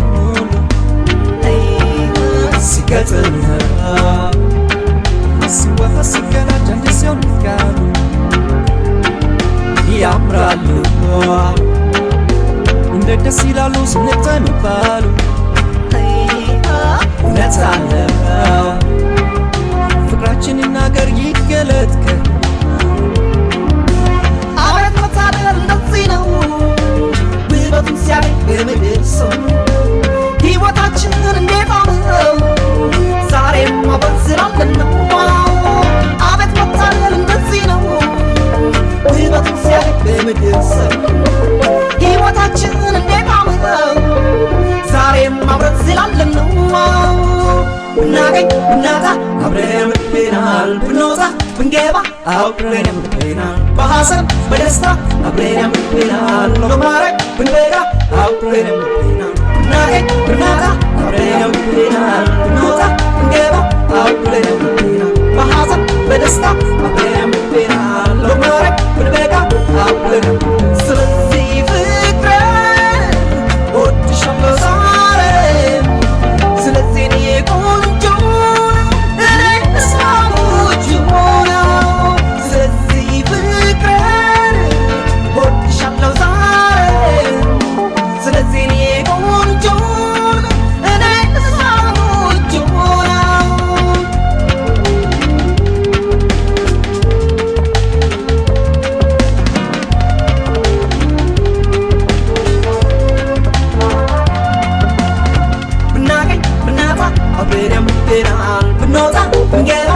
mulu Sikatana Siwa sikana janje sionikalu Yamralu Ndeke silalu sinetani balu Netala ፍቅራችን ይናገር ይገለጥ አረት መታደል እንደዚህ ነው ውበቱን ሲያይ በምድር ሰው ሕይወታችንን እንዴት አምረው ዛሬም አበዝራለን ነው አረት መታደል እንደዚህ ነው ውበቱን ሲያይ በምድር ሰው ሕይወታችንን እንዴት አምረው ዛሬም አበዝራለን ነው ብናገኝ ብናጣ አብረን ብንሆናል ብንወጣ ብንገባ አብረን ብንሆናል በሐዘን በደስታ አብረን ብንሆናል ለማረግ ብንበጋ አብረን ብንሆናል ብናገኝ ብናጣ አብረን ብንሆናል ብንወጣ ብንገባ አብረን ብንሆናል በሐዘን በደስታ አብረን ብንሆናል ለማረግ ብንበጋ አብረን ስለዚህ ፍቅሬ ወድሻለሁ ዛሬ ስለዚህ እኔ ቆንጆ እኔ እስማሞች ሆና ስለዚህ ፍቅሬን ወድሻለሁ ዛሬ ስለዚህ እኔ ቆንጆ እኔ እስማሞች ሆና ብናገኝ ብናጣ አብረን ብንሆናል ብንወጣ ብንገባ